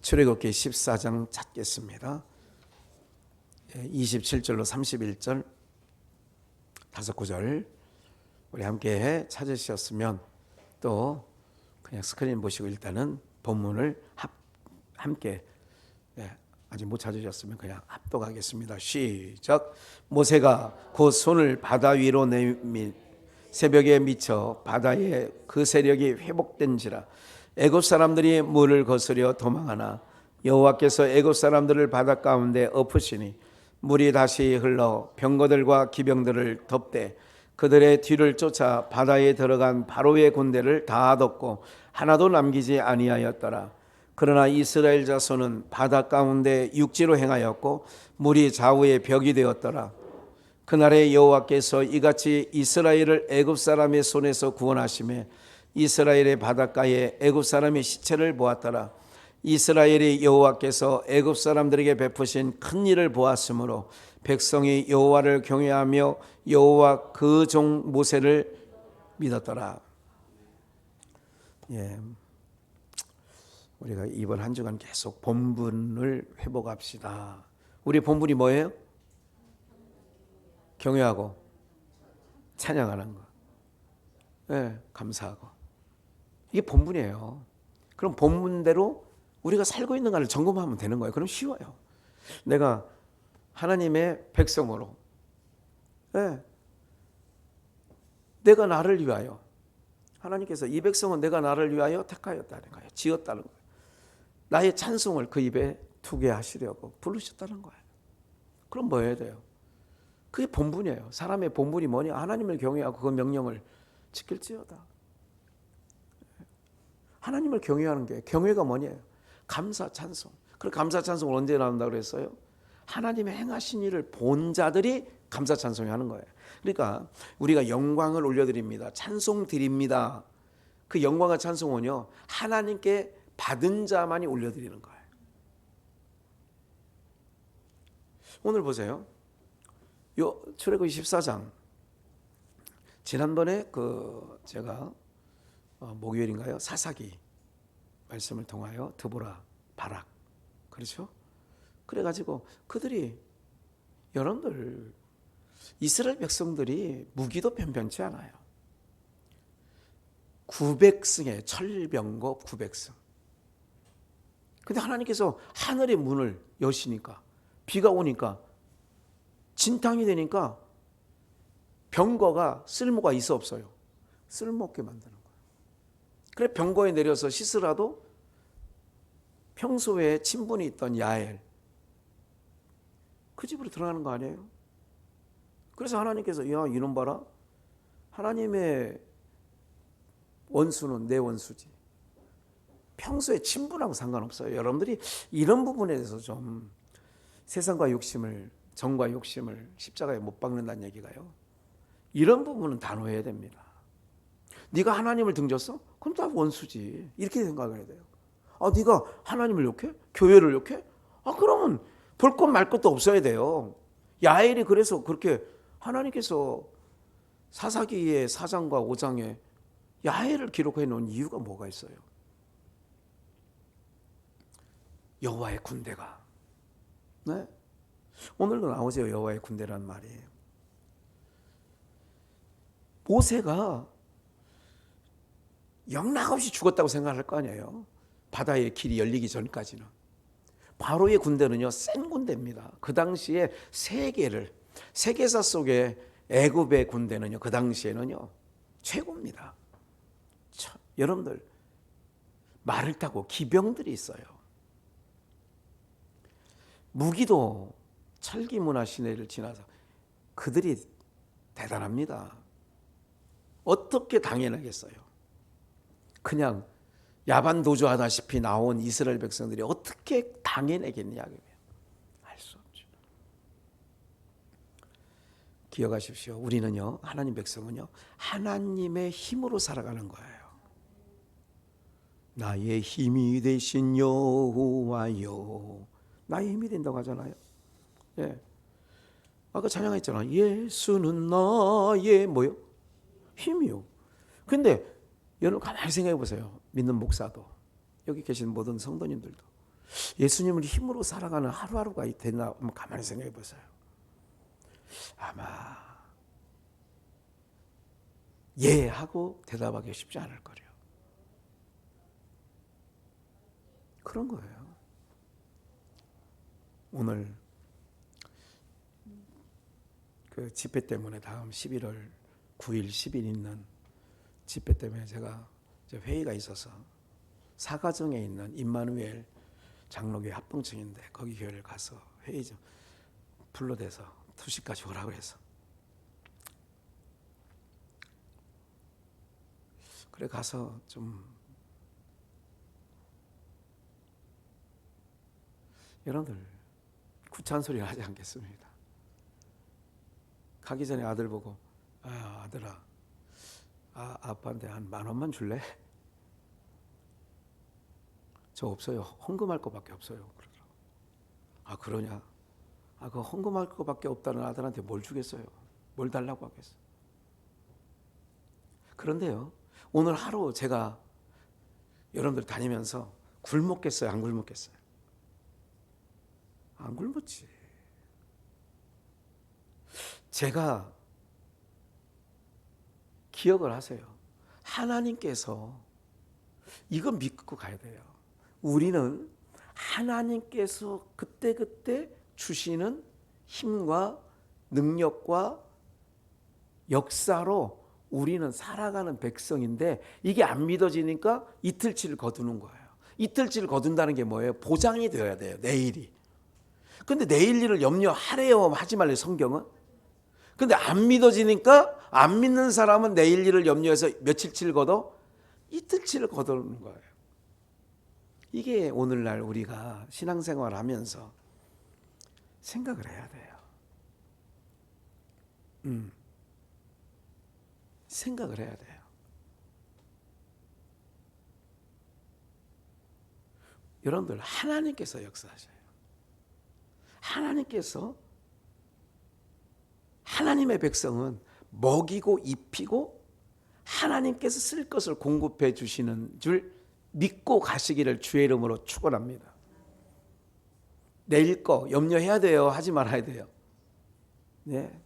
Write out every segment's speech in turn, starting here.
출애굽기 14장 찾겠습니다. 27절로 31절, 5구절 우리 함께 찾으셨으면 또 그냥 스크린 보시고 일단은 본문을 함께, 아직 못 찾으셨으면 그냥 합독하겠습니다. 시작. 모세가 곧 손을 바다 위로 내밀 새벽에 미쳐 바다에 그 세력이 회복된지라. 애굽 사람들이 물을 거스려 도망하나 여호와께서 애굽 사람들을 바다 가운데 엎으시니 물이 다시 흘러 병거들과 기병들을 덮되 그들의 뒤를 쫓아 바다에 들어간 바로의 군대를 다 덮고 하나도 남기지 아니하였더라. 그러나 이스라엘 자손은 바다 가운데 육지로 행하였고 물이 좌우에 벽이 되었더라. 그날에 여호와께서 이같이 이스라엘을 애굽 사람의 손에서 구원하시매 이스라엘의 바닷가에 애굽 사람의 시체를 보았더라. 이스라엘이 여호와께서 애굽 사람들에게 베푸신 큰 일을 보았으므로 백성이 여호와를 경외하며 여호와 그 종 모세를 믿었더라. 우리가 이번 한 주간 계속 본분을 회복합시다. 우리 본분이 뭐예요? 경외하고 찬양하는 거. 감사하고. 이게 본분이에요. 그럼 본분대로 우리가 살고 있는가를 점검하면 되는 거예요. 그럼 쉬워요. 내가 하나님의 백성으로, 내가 나를 위하여, 하나님께서 이 백성은 내가 나를 위하여 택하였다는 거예요. 지었다는 거예요. 나의 찬송을 그 입에 두게 하시려고 부르셨다는 거예요. 그럼 뭐 해야 돼요? 그게 본분이에요. 사람의 본분이 뭐냐? 하나님을 경외하고 그 명령을 지킬지어다. 하나님을 경외하는 게, 경외가 뭐냐요? 감사 찬송. 그 감사 찬송을 언제 나온다고 그랬어요? 하나님의 행하신 일을 본 자들이 감사 찬송을 하는 거예요. 그러니까 우리가 영광을 올려드립니다. 찬송 드립니다. 그 영광과 찬송은요, 하나님께 받은 자만이 올려드리는 거예요. 오늘 보세요. 출애굽기 14장. 지난번에 제가 목요일인가요? 사사기 말씀을 통하여 드보라, 바락, 그렇죠? 그래가지고 그들이, 여러분들 이스라엘 백성들이 무기도 편편치 않아요. 900승의 철병거 900승. 근데 하나님께서 하늘의 문을 여시니까, 비가 오니까, 진탕이 되니까 병거가 쓸모가 있어 없어요? 쓸모없게 만드는 거예요. 그래 병거에 내려서 씻으라도 평소에 친분이 있던 야엘, 그 집으로 들어가는 거 아니에요? 그래서 하나님께서, 야, 이놈 봐라. 하나님의 원수는 내 원수지. 평소에 친분하고 상관없어요. 여러분들이 이런 부분에 대해서 좀 세상과 욕심을, 정과 욕심을 십자가에 못 박는다는 얘기가요. 이런 부분은 단호해야 됩니다. 네가 하나님을 등졌어? 그럼 다 원수지. 이렇게 생각을 해야 돼요. 네가 하나님을 욕해? 교회를 욕해? 그러면 볼 것 말 것도 없어야 돼요. 야엘이 그래서 그렇게 하나님께서 사사기의 4장과 5장에 야엘을 기록해 놓은 이유가 뭐가 있어요? 여호와의 군대가. 오늘도 나오죠. 여호와의 군대란 말이. 모세가 영락없이 죽었다고 생각할 거 아니에요. 바다의 길이 열리기 전까지는. 바로의 군대는요, 센 군대입니다. 그 당시에 세계사 속에 애굽의 군대는요, 그 당시에는요 최고입니다. 여러분들, 말을 타고 기병들이 있어요. 무기도 철기 문화 시대를 지나서 그들이 대단합니다. 어떻게 당연하겠어요? 그냥 야반 도주하다시피 나온 이스라엘 백성들이 어떻게 당해내겠냐? 알 수 없죠. 기억하십시오. 우리는요, 하나님 백성은요, 하나님의 힘으로 살아가는 거예요. 나의 힘이 되신 여호와여. 나의 힘이 된다고 하잖아요. 아까 찬양했잖아. 예수는 나의 뭐요? 힘이요. 근데 여러분 가만히 생각해 보세요. 믿는 목사도, 여기 계신 모든 성도님들도, 예수님을 힘으로 살아가는 하루하루가 됐나 한번 가만히 생각해 보세요. 아마 예 하고 대답하기 쉽지 않을 거래요. 그런 거예요. 오늘 그 집회 때문에 다음 11월 9일, 10일 있는 집회 때문에 제가 회의가 있어서 사가정에 있는 임마누엘 장로교회 합동층인데 거기 교회를 가서 회의 좀 불러대서 2시까지 오라고 해서 그래 가서 좀 여러분들 구차한 소리 하지 않겠습니다. 가기 전에 아들 보고 아들아 아빠한테 한 10,000원만 줄래? 저 없어요. 헌금할 거밖에 없어요. 그러더라고. 그러냐? 그 헌금할 거밖에 없다는 아들한테 뭘 주겠어요? 뭘 달라고 하겠어요? 그런데요, 오늘 하루 제가 여러분들 다니면서 굶었겠어요? 안 굶었겠어요? 안 굶었지. 제가 기억을 하세요. 하나님께서 이거 믿고 가야 돼요. 우리는 하나님께서 그때그때 주시는 힘과 능력과 역사로 우리는 살아가는 백성인데 이게 안 믿어지니까 이틀치를 거두는 거예요. 이틀치를 거둔다는 게 뭐예요? 보장이 되어야 돼요. 내일이. 근데 내일 일을 염려하래요. 하지 말래요. 성경은. 근데 안 믿어지니까 안 믿는 사람은 내일 일을 염려해서 며칠치를 거둬? 이틀치를 거두는 거예요. 이게 오늘날 우리가 신앙생활을 하면서 생각을 해야 돼요. 생각을 해야 돼요. 여러분들 하나님께서 역사하셔요. 하나님께서 하나님의 백성은 먹이고 입히고 하나님께서 쓸 것을 공급해 주시는 줄 믿고 가시기를 주의 이름으로 축원합니다. 내일 거 염려해야 돼요? 하지 말아야 돼요? 네.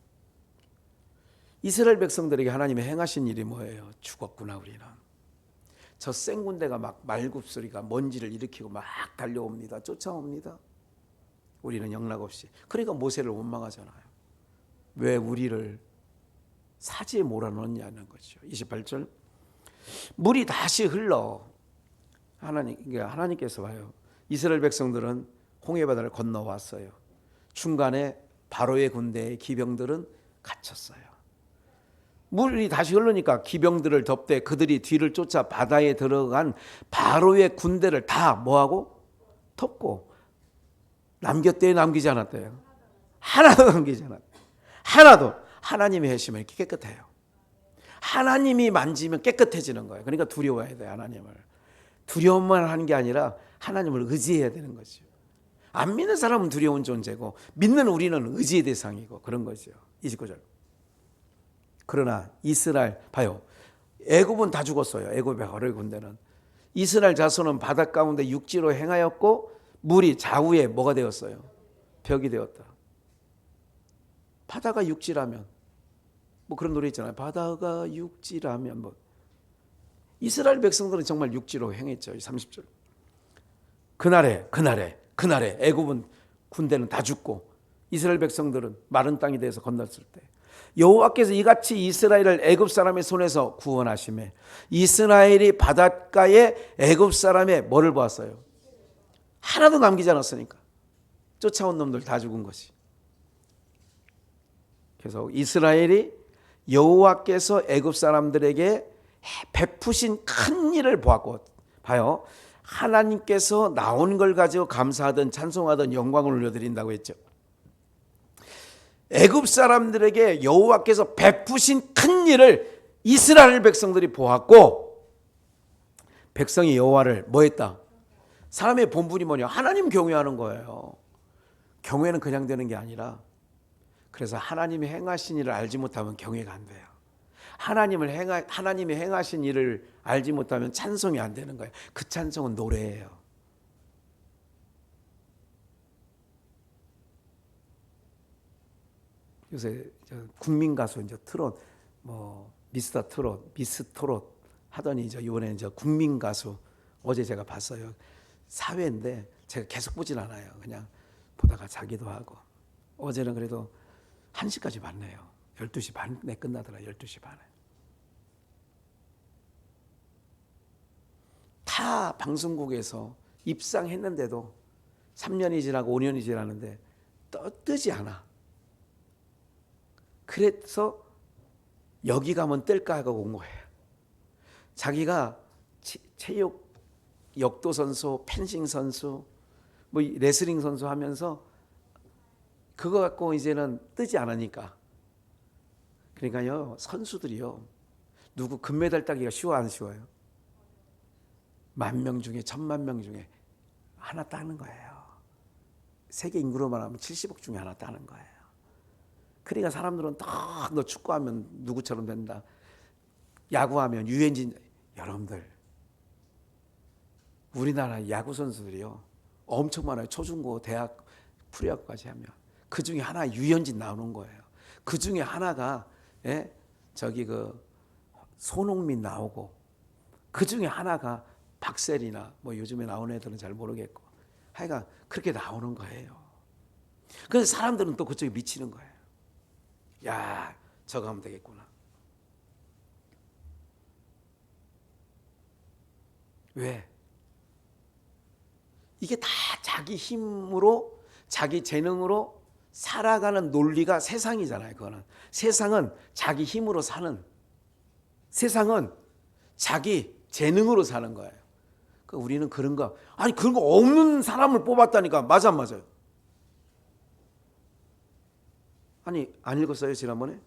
이스라엘 백성들에게 하나님이 행하신 일이 뭐예요? 죽었구나 우리는. 저 생군대가 막 말굽소리가 먼지를 일으키고 막 달려옵니다. 쫓아옵니다. 우리는 영락없이. 그러니까 모세를 원망하잖아요. 왜 우리를 사지에 몰아넣냐는 거죠. 28절 물이 다시 흘러 하나님께서 봐요. 이스라엘 백성들은 홍해바다를 건너왔어요. 중간에 바로의 군대의 기병들은 갇혔어요. 물이 다시 흐르니까 기병들을 덮되 그들이 뒤를 쫓아 바다에 들어간 바로의 군대를 다 뭐하고? 덮고 남겼대요? 남기지 않았대요? 하나도 남기지 않았대요. 하나도. 하나님의 해심은 이렇게 깨끗해요. 하나님이 만지면 깨끗해지는 거예요. 그러니까 두려워해야 돼요. 하나님을. 두려움만 하는 게 아니라 하나님을 의지해야 되는 거죠. 안 믿는 사람은 두려운 존재고 믿는 우리는 의지의 대상이고 그런 거죠. 29절. 그러나 이스라엘 봐요. 애굽은 다 죽었어요. 애굽의 바로의 군대는. 이스라엘 자손은 바닷 가운데 육지로 행하였고 물이 좌우에 뭐가 되었어요? 벽이 되었다. 바다가 육지라면 뭐 그런 노래 있잖아요. 바다가 육지라면 뭐 이스라엘 백성들은 정말 육지로 행했죠. 30절. 그날에 애굽은 군대는 다 죽고 이스라엘 백성들은 마른 땅이 돼서 건넜을 때 여호와께서 이같이 이스라엘을 애굽 사람의 손에서 구원하시매 이스라엘이 바닷가에 애굽 사람의 뭐를 보았어요? 하나도 남기지 않았으니까. 쫓아온 놈들 다 죽은 것이. 그래서 이스라엘이 여호와께서 애굽 사람들에게 베푸신 큰 일을 보았고 봐요. 하나님께서 나온 걸 가지고 감사하던 찬송하던 영광을 올려드린다고 했죠. 애굽 사람들에게 여호와께서 베푸신 큰 일을 이스라엘 백성들이 보았고 백성이 여호와를 뭐 했다? 사람의 본분이 뭐냐? 하나님 경외하는 거예요. 경외는 그냥 되는 게 아니라 그래서 하나님이 행하신 일을 알지 못하면 경외가 안 돼요. 하나님이 행하신 일을 알지 못하면 찬송이 안 되는 거예요. 그 찬송은 노래예요. 요새 국민 가수 이제 트롯 뭐 미스터 트롯, 미스 트롯 하더니 이제 이번에 이제 국민 가수 어제 제가 봤어요. 사회인데 제가 계속 보진 않아요. 그냥 보다가 자기도 하고. 어제는 그래도 1시까지 봤네요. 12시 반에 끝나더라. 12시 반에. 타 방송국에서 입상했는데도 3년이 지나고 5년이 지나는데 뜨지 않아. 그래서 여기 가면 뜰까 하고 온 거예요. 자기가 체육 역도 선수, 펜싱 선수, 뭐 레슬링 선수 하면서 그거 갖고 이제는 뜨지 않으니까. 그러니까요, 선수들이요, 누구 금메달 따기가 쉬워 안 쉬워요? 10,000명 중에 10,000,000명 중에 하나 따는 거예요. 세계 인구로만 하면 70억 중에 하나 따는 거예요. 그러니까 사람들은 너 축구하면 누구처럼 된다, 야구하면 유현진. 여러분들, 우리나라 야구 선수들이요 엄청 많아요. 초중고 대학 프로야구까지 하면 그 중에 하나 유현진 나오는 거예요. 그 중에 하나가 저기 그 손흥민 나오고, 그 중에 하나가 박셀이나 뭐 요즘에 나오는 애들은 잘 모르겠고, 하여간 그렇게 나오는 거예요. 그래서 사람들은 또 그쪽에 미치는 거예요. 야, 저거 하면 되겠구나. 왜? 이게 다 자기 힘으로, 자기 재능으로 살아가는 논리가 세상이잖아요. 그거는 세상은 자기 힘으로 사는, 세상은 자기 재능으로 사는 거예요. 그러니까 우리는 그런 거, 아니 그런 거 없는 사람을 뽑았다니까. 맞아 안 맞아요? 아니 안 읽었어요 지난번에?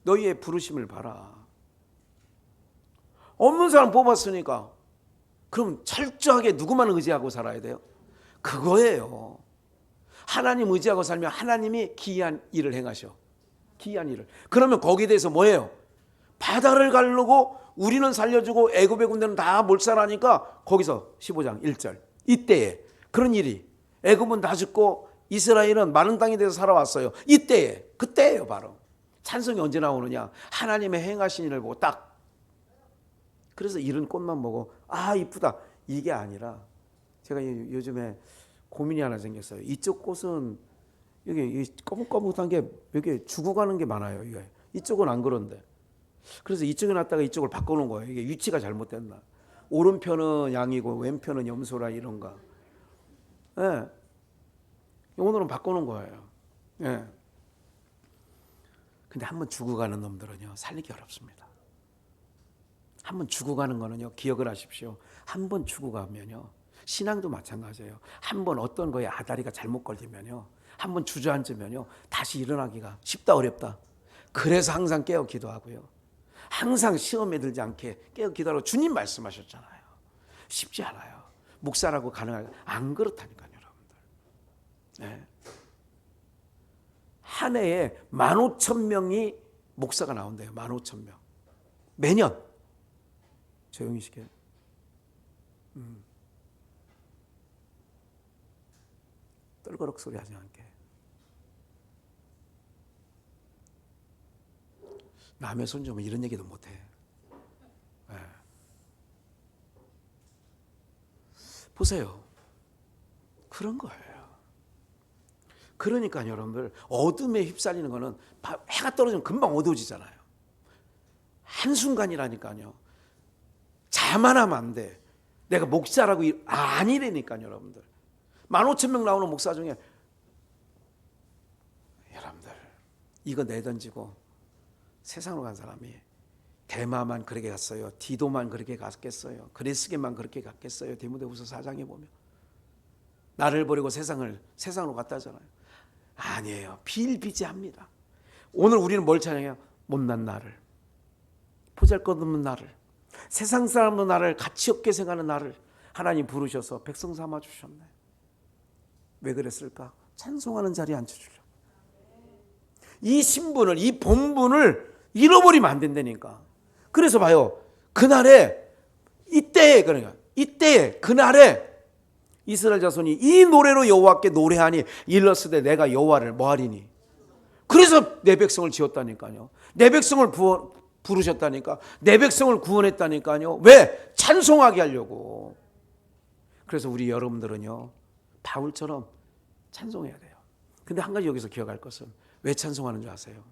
너희의 부르심을 봐라. 없는 사람 뽑았으니까 그럼 철저하게 누구만 의지하고 살아야 돼요? 그거예요. 하나님 의지하고 살면 하나님이 기이한 일을 행하셔. 기이한 일을. 그러면 거기에 대해서 뭐예요? 바다를 가르고 우리는 살려주고 애굽의 군대는 다 몰살하니까 거기서 15장 1절 이때에 그런 일이, 애굽은 다 죽고 이스라엘은 마른 땅에 대해서 살아왔어요. 이때에, 그때예요. 바로 찬송이 언제 나오느냐? 하나님의 행하신 일을 보고 딱. 그래서 이런 꽃만 보고 아 이쁘다 이게 아니라, 제가 요즘에 고민이 하나 생겼어요. 이쪽 꽃은 여기 거뭇거뭇한 게 여기 죽어가는 게 많아요. 이게 이쪽은 안 그런데. 그래서 이쪽에 놨다가 이쪽을 바꿔놓은 거예요. 이게 위치가 잘못됐나. 오른편은 양이고 왼편은 염소라 이런가. 예. 오늘은 바꿔놓은 거예요. 예. 근데 한번 죽어가는 놈들은요 살리기 어렵습니다. 한번 죽어가는 거는요, 기억을 하십시오. 한번 죽어가면요, 신앙도 마찬가지예요. 한번 어떤 거에 아다리가 잘못 걸리면요, 한번 주저앉으면요 다시 일어나기가 쉽다 어렵다. 그래서 항상 깨어 기도하고요, 항상 시험에 들지 않게 깨어 기도하라고 주님 말씀하셨잖아요. 쉽지 않아요. 목사라고 가능할까? 안 그렇다니까요, 여러분들. 네. 한 해에 15,000명이 목사가 나온대요. 15,000명. 매년. 조용히 시켜요. 떨거럭 소리 하지 않게. 남의 손 주면 이런 얘기도 못해. 네. 보세요. 그런 거예요. 그러니까 여러분들, 어둠에 휩쓸리는 거는 해가 떨어지면 금방 어두워지잖아요. 한순간이라니까요. 자만하면 안 돼. 내가 목사라고 아니라니까요, 여러분들. 15,000명 나오는 목사 중에 여러분들 이거 내던지고 세상으로 간 사람이 대마만 그렇게 갔어요? 디도만 그렇게 갔겠어요? 그레스게만 그렇게 갔겠어요? 디모데후서 4장에 보면 나를 버리고 세상으로 갔다잖아요. 아니에요. 비일비재합니다. 오늘 우리는 뭘 찬양해요? 못난 나를, 보잘것없는 나를, 세상 사람도 나를 가치 없게 생각하는 나를 하나님 부르셔서 백성 삼아 주셨네. 왜 그랬을까? 찬송하는 자리에 앉혀주려고. 이 신분을, 이 본분을 잃어버리면 안 된다니까. 그래서 봐요. 그날에, 이때에, 그러니까 이때에, 그날에 이스라엘 자손이 이 노래로 여호와께 노래하니 일렀으되 내가 여호와를 뭐하리니. 그래서 내 백성을 지었다니까요. 내 백성을 부르셨다니까. 내 백성을 구원했다니까요. 왜? 찬송하게 하려고. 그래서 우리 여러분들은요, 바울처럼 찬송해야 돼요. 근데 한 가지 여기서 기억할 것은 왜 찬송하는 줄 아세요?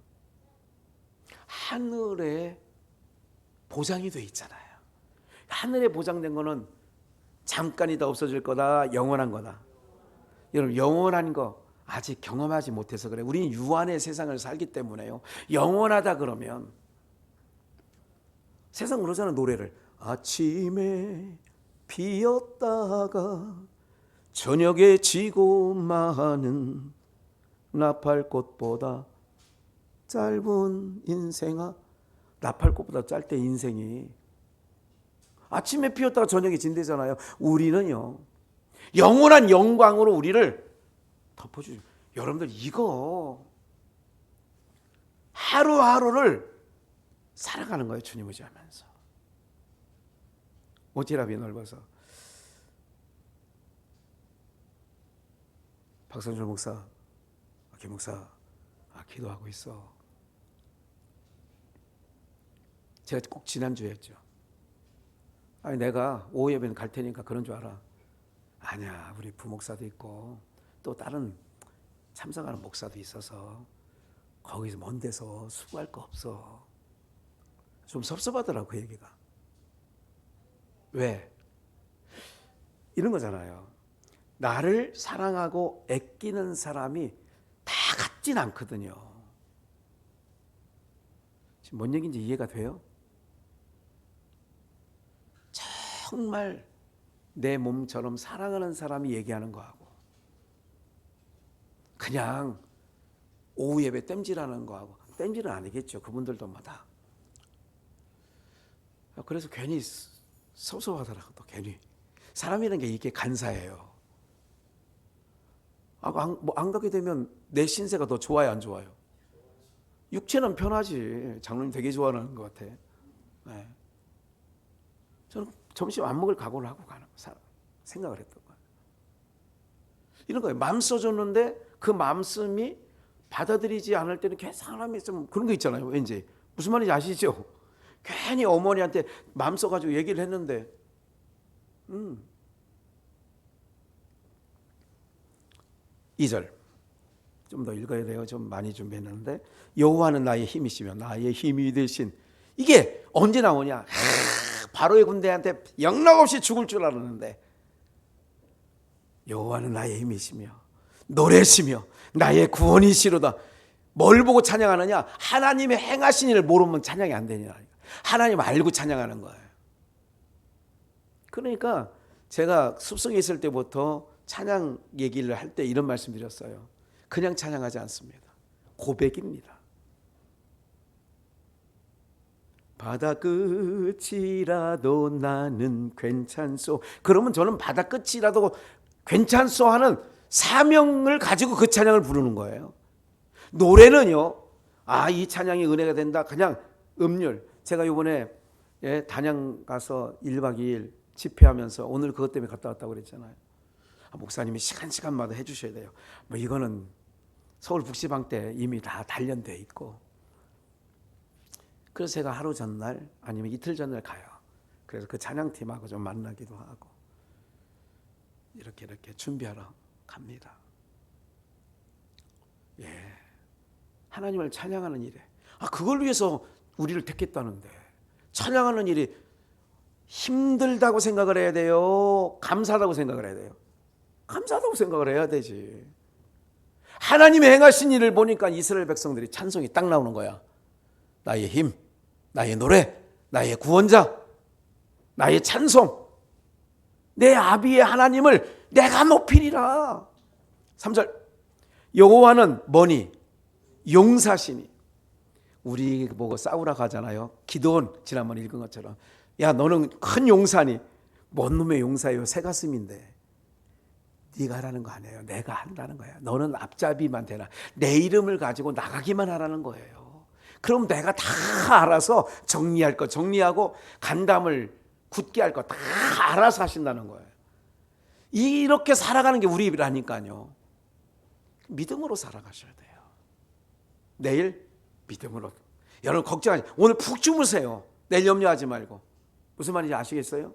하늘에 보장이 돼 있잖아요. 하늘에 보장된 거는 잠깐이다 없어질 거다, 영원한 거다. 여러분, 영원한 거 아직 경험하지 못해서 그래. 우리는 유한의 세상을 살기 때문에요. 영원하다 그러면 세상 그러잖아요. 노래를 아침에 피었다가 저녁에 지고 마는 나팔꽃보다 짧은 인생아. 나팔꽃보다 짧대 인생이. 아침에 피었다가 저녁에 진대잖아요. 우리는요, 영원한 영광으로 우리를 덮어주죠. 여러분들 이거 하루하루를 살아가는 거예요. 주님 의지하면서. 오지랖이 넓어서. 박선철 목사, 김 목사, 기도하고 있어. 제가 꼭 지난주에 했죠. 아니, 내가 오후 예배는 갈 테니까 그런 줄 알아. 아니야, 우리 부목사도 있고 또 다른 참석하는 목사도 있어서 거기서 먼 데서 수고할 거 없어. 좀 섭섭하더라고 그 얘기가. 왜? 이런 거잖아요. 나를 사랑하고 아끼는 사람이 다 같진 않거든요. 지금 뭔 얘기인지 이해가 돼요? 정말 내 몸처럼 사랑하는 사람이 얘기하는 거하고 그냥 오후 예배 땜질하는 거하고, 땜질은 아니겠죠. 그분들도 다. 그래서 괜히 섭섭하더라고. 또 괜히 사람이라는 게 이게 간사해요. 안 가게 되면 내 신세가 더 좋아요, 안 좋아요? 육체는 편하지. 장로님 되게 좋아하는 것 같아. 네. 저는 점심 안 먹을 각오를 하고 가는 생각을 했던 거예요. 이런 거예요. 마음 써줬는데 그 마음씀이 받아들이지 않을 때는 사람이 좀 그런 거 있잖아요. 왠지 무슨 말인지 아시죠? 괜히 어머니한테 마음 써가지고 얘기를 했는데 2절 좀 더 읽어야 돼요. 좀 많이 준비했는데, 여호와는 나의 힘이시며 나의 힘이 되신. 이게 언제 나오냐? 바로의 군대한테 영락없이 죽을 줄 알았는데 여호와는 나의 힘이시며 노래시며 나의 구원이시로다. 뭘 보고 찬양하느냐? 하나님의 행하신 일을 모르면 찬양이 안 되냐. 하나님 알고 찬양하는 거예요. 그러니까 제가 숲속에 있을 때부터 찬양 얘기를 할 때 이런 말씀 드렸어요. 그냥 찬양하지 않습니다. 고백입니다. 바다 끝이라도 나는 괜찮소. 그러면 저는 바다 끝이라도 괜찮소 하는 사명을 가지고 그 찬양을 부르는 거예요. 노래는요, 이 찬양이 은혜가 된다. 그냥 음률. 제가 이번에 단양 가서 1박 2일 집회하면서 오늘 그것 때문에 갔다 왔다고 그랬잖아요. 목사님이 시간마다 해주셔야 돼요. 이거는 서울 북시방 때 이미 다 단련돼 있고. 그래서 제가 하루 전날 아니면 이틀 전날 가요. 그래서 그 찬양팀하고 좀 만나기도 하고 이렇게 준비하러 갑니다. 하나님을 찬양하는 일에 그걸 위해서 우리를 택했다는데, 찬양하는 일이 힘들다고 생각을 해야 돼요? 감사하다고 생각을 해야 돼요? 감사하다고 생각을 해야 되지. 하나님의 행하신 일을 보니까 이스라엘 백성들이 찬송이 딱 나오는 거야. 나의 힘, 나의 노래, 나의 구원자, 나의 찬송, 내 아비의 하나님을 내가 높이리라. 3절 여호와는 뭐니? 용사시니. 우리 보고 싸우라 가잖아요. 기도원 지난번에 읽은 것처럼, 야 너는 큰 용사니. 뭔 놈의 용사예요? 새 가슴인데. 네가 하라는 거 아니에요. 내가 한다는 거야. 너는 앞잡이만 되라. 내 이름을 가지고 나가기만 하라는 거예요. 그럼 내가 다 알아서 정리할 거 정리하고 간담을 굳게 할 거 다 알아서 하신다는 거예요. 이렇게 살아가는 게 우리 일이라니까요. 믿음으로 살아가셔야 돼요. 내일 믿음으로. 여러분 걱정하지. 오늘 푹 주무세요. 내일 염려하지 말고. 무슨 말인지 아시겠어요?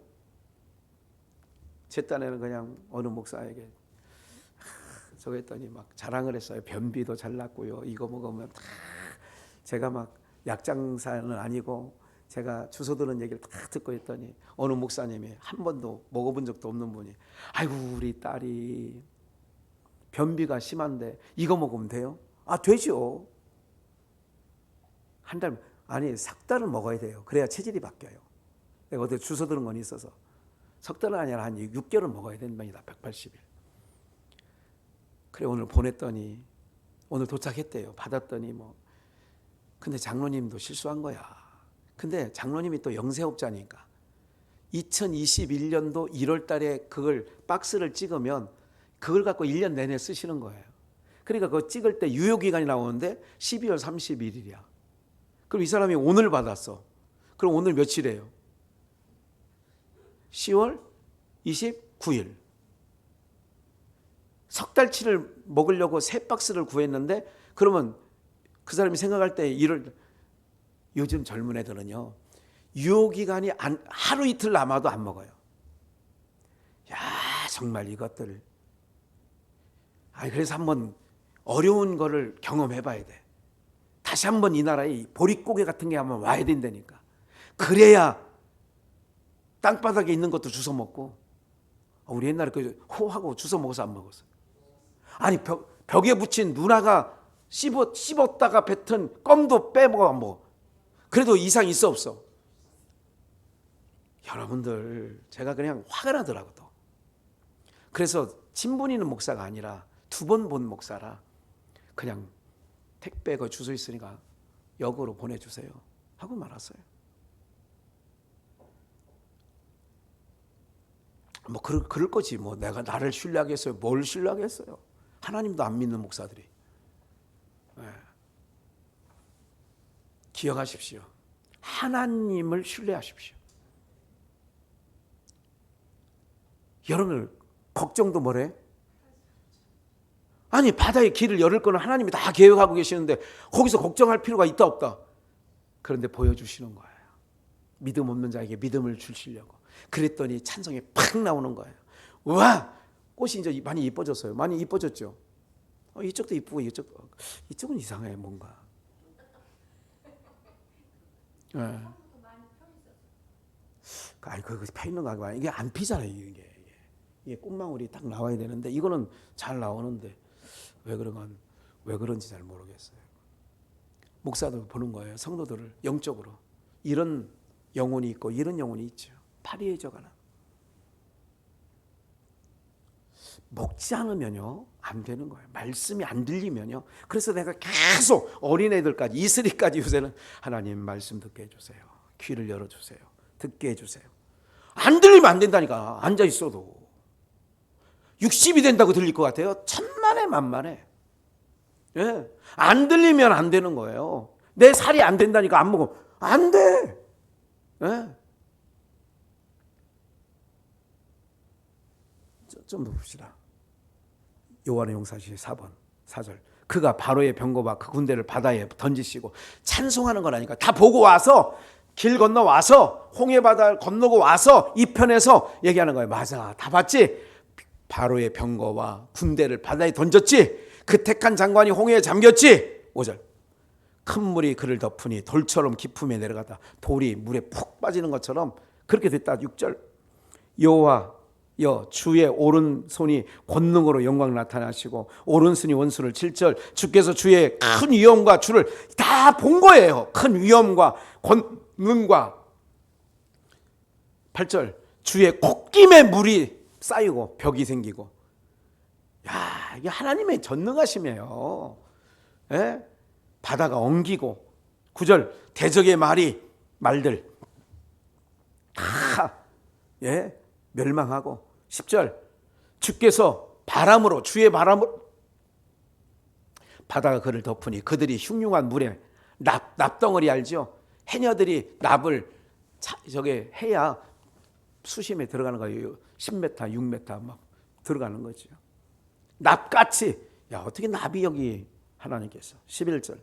제 딴에는 그냥 어느 목사에게 저거 했더니 막 자랑을 했어요. 변비도 잘 났고요. 이거 먹으면 다 제가 막 약장사는 아니고 제가 주소 드는 얘기를 다 듣고 했더니 어느 목사님이 한 번도 먹어본 적도 없는 분이 아이고 우리 딸이 변비가 심한데 이거 먹으면 돼요? 아 되죠. 한 달 아니 석 달을 먹어야 돼요. 그래야 체질이 바뀌어요. 내가 어디 주소 들은 건 있어서 석 달은 아니라 한 6개월 먹어야 되는 분이다. 180일. 그래 오늘 보냈더니 오늘 도착했대요. 받았더니 뭐 근데 장로님도 실수한 거야. 근데 장로님이 또 영세업자니까 2021년도 1월 달에 그걸 박스를 찍으면 그걸 갖고 1년 내내 쓰시는 거예요. 그러니까 그거 찍을 때 유효기간이 나오는데 12월 31일이야. 그럼 이 사람이 오늘 받았어. 그럼 오늘 며칠이에요? 10월 29일. 석 달치를 먹으려고 세 박스를 구했는데 그러면 그 사람이 생각할 때 요즘 젊은 애들은요. 유효기간이 하루 이틀 남아도 안 먹어요. 야 정말 이것들. 그래서 한번 어려운 거를 경험해 봐야 돼. 다시 한번 이 나라에 보릿고개 같은 게 한번 와야 된다니까. 그래야 땅바닥에 있는 것도 주워 먹고. 우리 옛날에 그 호하고 주워 먹어서 안 먹었어요. 아니 벽에 붙인 누나가 씹었다가 뱉은 껌도 빼먹어 안 먹어. 그래도 이상 있어 없어? 여러분들 제가 그냥 화가 나더라고 또. 그래서 친분 있는 목사가 아니라 2번 본 목사라 그냥 택배가 주소 있으니까 역으로 보내주세요 하고 말았어요. 뭐 그럴 거지. 뭐 내가 나를 신뢰하겠어요? 뭘 신뢰하겠어요? 하나님도 안 믿는 목사들이. 네. 기억하십시오. 하나님을 신뢰하십시오. 여러분 걱정도 뭐래? 아니 바다의 길을 열을 거는 하나님이 다 계획하고 계시는데 거기서 걱정할 필요가 있다 없다? 그런데 보여주시는 거예요. 믿음 없는 자에게 믿음을 주시려고. 그랬더니 찬송이 팍 나오는 거예요. 와 꽃이 이제 많이 이뻐졌어요. 많이 이뻐졌죠. 이쪽도 이쁘고 이쪽은 이상해 뭔가. 네. 아니 그거 펴 있는 거 아니고 이게 안 피잖아요. 이게 꽃망울이 딱 나와야 되는데 이거는 잘 나오는데 왜 그런지 잘 모르겠어요. 목사들 보는 거예요. 성도들을 영적으로 이런 영혼이 있고 이런 영혼이 있죠. 파리해져가나. 먹지 않으면요 안 되는 거예요. 말씀이 안 들리면요. 그래서 내가 계속 어린애들까지 이슬이까지 요새는 하나님 말씀 듣게 해주세요. 귀를 열어주세요. 듣게 해주세요. 안 들리면 안 된다니까. 앉아 있어도 60이 된다고 들릴 것 같아요? 천만에 만만해. 예. 안 들리면 안 되는 거예요. 내 살이 안 된다니까 안 먹어. 안 돼. 예. 좀 더 봅시다. 요한의 용사시 4번 4절. 그가 바로의 병거와 그 군대를 바다에 던지시고 찬송하는 거라니까. 다 보고 와서 길 건너 와서 홍해바다를 건너고 와서 이 편에서 얘기하는 거예요. 맞아, 다 봤지? 바로의 병거와 군대를 바다에 던졌지. 그 택한 장관이 홍해에 잠겼지. 5절. 큰 물이 그를 덮으니 돌처럼 깊음에 내려가다 돌이 물에 푹 빠지는 것처럼 그렇게 됐다. 6절. 여호와 주의 오른손이 권능으로 영광 나타나시고 오른손이 원수를 7절. 주께서 주의 큰 위엄과 주를 다 본 거예요. 큰 위엄과 권능과 8절. 주의 콧김에 물이 쌓이고 벽이 생기고. 야, 이게 하나님의 전능하심이에요. 예? 바다가 엉기고. 9절. 대적의 말들 다 멸망하고. 10절. 주께서 주의 바람으로 바다가 그를 덮으니 그들이 흉흉한 물에 납덩어리 알죠? 해녀들이 납을 저게 해야 수심에 들어가는 거예요. 10m, 6m 막 들어가는 거죠. 납같이. 야, 어떻게 납이 여기 하나님께서. 11절.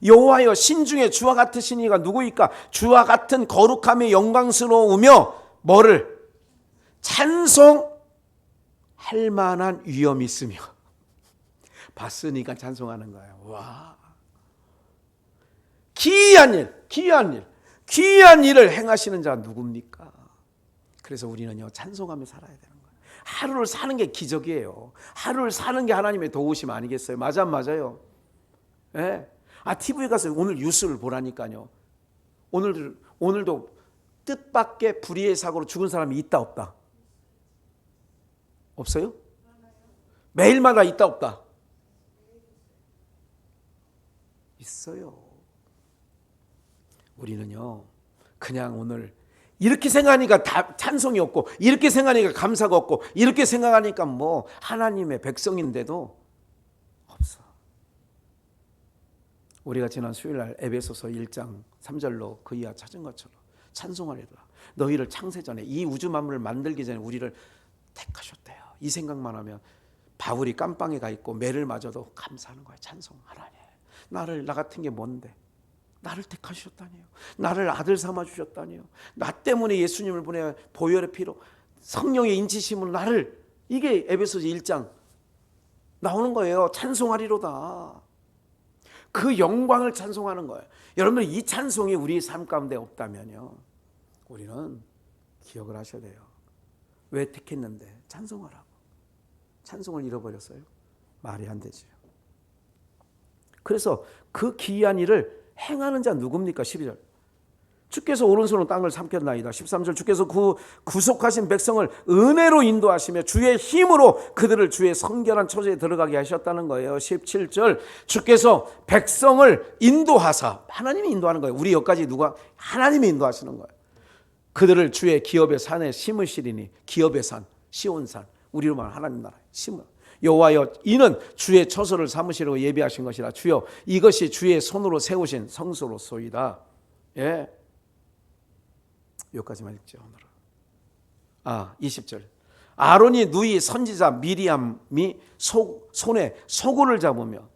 여호와여 신중에 주와 같으신 이가 누구이까? 주와 같은 거룩함이 영광스러우며 뭐를? 찬송할 만한 위엄이 있으며. 봤으니까 찬송하는 거예요. 와, 기이한 일을 행하시는 자 누굽니까? 그래서 우리는요 찬송하며 살아야 되는 거예요. 하루를 사는 게 기적이에요. 하루를 사는 게 하나님의 도우심 아니겠어요? 맞아, 맞아요. 예. TV에 가서 오늘 뉴스를 보라니까요. 오늘도 뜻밖의 불의의 사고로 죽은 사람이 있다 없다? 없어요? 매일마다 있다 없다? 있어요. 우리는요 그냥 오늘 이렇게 생각하니까 찬송이 없고, 이렇게 생각하니까 감사가 없고, 이렇게 생각하니까 뭐 하나님의 백성인데도 없어. 우리가 지난 수요일날 에베소서 1장 3절로 그 이하 찾은 것처럼 찬송하리라. 너희를 창세전에, 이 우주 만물을 만들기 전에 우리를 택하셨대요. 이 생각만 하면 바울이 깜빵에 가 있고 매를 맞아도 감사하는 거야. 찬송. 하나님, 나 같은 게 뭔데? 나를 택하셨다니요. 나를 아들 삼아 주셨다니요. 나 때문에 예수님을 보내 보혈의 피로 성령의 인치심으로 나를, 이게 에베소서 1장 나오는 거예요. 찬송하리로다. 그 영광을 찬송하는 거예요. 여러분, 이 찬송이 우리 삶 가운데 없다면요 우리는 기억을 하셔야 돼요. 왜 택했는데? 찬송하라고. 찬송을 잃어버렸어요. 말이 안 되지요. 그래서 그 기이한 일을 행하는 자 누굽니까? 12절. 주께서 오른손으로 땅을 삼켰나이다. 13절. 주께서 구속하신 백성을 은혜로 인도하시며 주의 힘으로 그들을 주의 성결한 처소에 들어가게 하셨다는 거예요. 17절. 주께서 백성을 인도하사, 하나님이 인도하는 거예요. 우리 여기까지 누가? 하나님이 인도하시는 거예요. 그들을 주의 기업의 산에 심으시리니, 기업의 산, 시온산, 우리로 말하면 하나님 나라에 심어. 여호와여 이는 주의 처소를 삼으시려고 예비하신 것이라. 주여 이것이 주의 손으로 세우신 성소로소이다. 예, 여기까지만 읽죠 오늘은. 20절. 아론이 누이 선지자 미리암이 손에 소굴을 잡으며,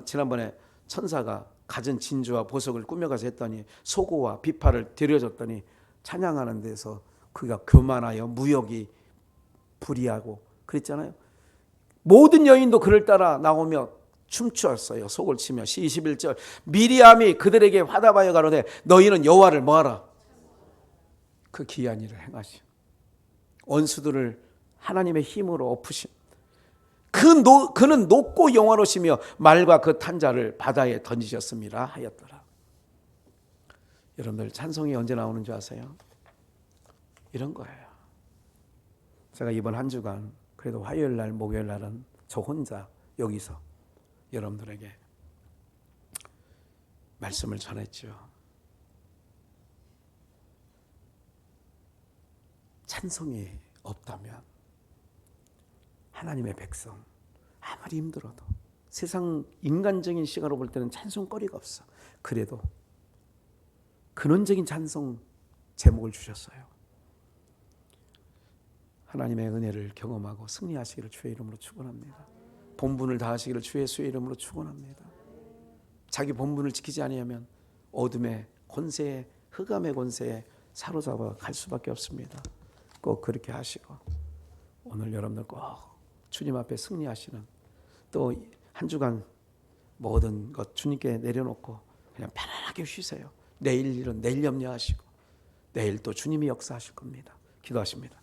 지난번에 천사가 갖은 진주와 보석을 꾸며가서 했더니 소고와 비파를 드려줬더니 찬양하는 데서 그가 교만하여 무역이 불의하고 그랬잖아요. 모든 여인도 그를 따라 나오며 춤추었어요. 속을 치며. 21절. 미리암이 그들에게 화답하여 가로되 너희는 여호와를 뭐하라? 그 기이한 일을 행하시. 원수들을 하나님의 힘으로 엎으심. 그는 높고 영화로시며 말과 그 탄자를 바다에 던지셨습니다 하였더라. 여러분들 찬송이 언제 나오는 줄 아세요? 이런 거예요. 제가 이번 한 주간 그래도 화요일 날, 목요일 날은 저 혼자 여기서 여러분들에게 말씀을 전했죠. 찬송이 없다면 하나님의 백성 아무리 힘들어도, 세상 인간적인 시각으로 볼 때는 찬송거리가 없어. 그래도 근원적인 찬송 제목을 주셨어요. 하나님의 은혜를 경험하고 승리하시기를 주의 이름으로 축원합니다. 본분을 다하시기를 주의 수의 이름으로 축원합니다. 자기 본분을 지키지 아니하면 어둠의 권세에, 흑암의 권세에 사로잡아 갈 수밖에 없습니다. 꼭 그렇게 하시고 오늘 여러분들 꼭 주님 앞에 승리하시는, 또 한 주간 모든 것 주님께 내려놓고 그냥 편안하게 쉬세요. 내일 일은 내일 염려하시고 내일 또 주님이 역사하실 겁니다. 기도하십니다.